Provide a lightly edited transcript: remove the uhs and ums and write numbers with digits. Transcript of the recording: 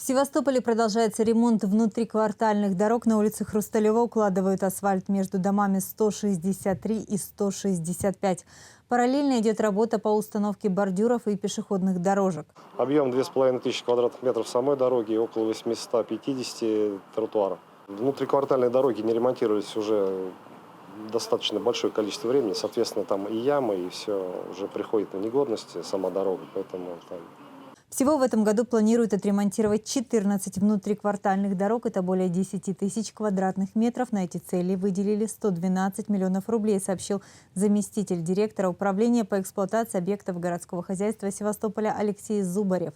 В Севастополе продолжается ремонт внутриквартальных дорог. На улице Хрусталева укладывают асфальт между домами 163 и 165. Параллельно идет работа по установке бордюров и пешеходных дорожек. Объем 2500 квадратных метров самой дороги и около 850 тротуаров. Внутриквартальные дороги не ремонтировались уже достаточно большое количество времени. Соответственно, там и ямы, и все уже приходит на негодность, сама дорога. Поэтому там... Всего в этом году планируют отремонтировать 14 внутриквартальных дорог. Это более 10 тысяч квадратных метров. На эти цели выделили 112 миллионов рублей, сообщил заместитель директора управления по эксплуатации объектов городского хозяйства Севастополя Алексей Зубарев.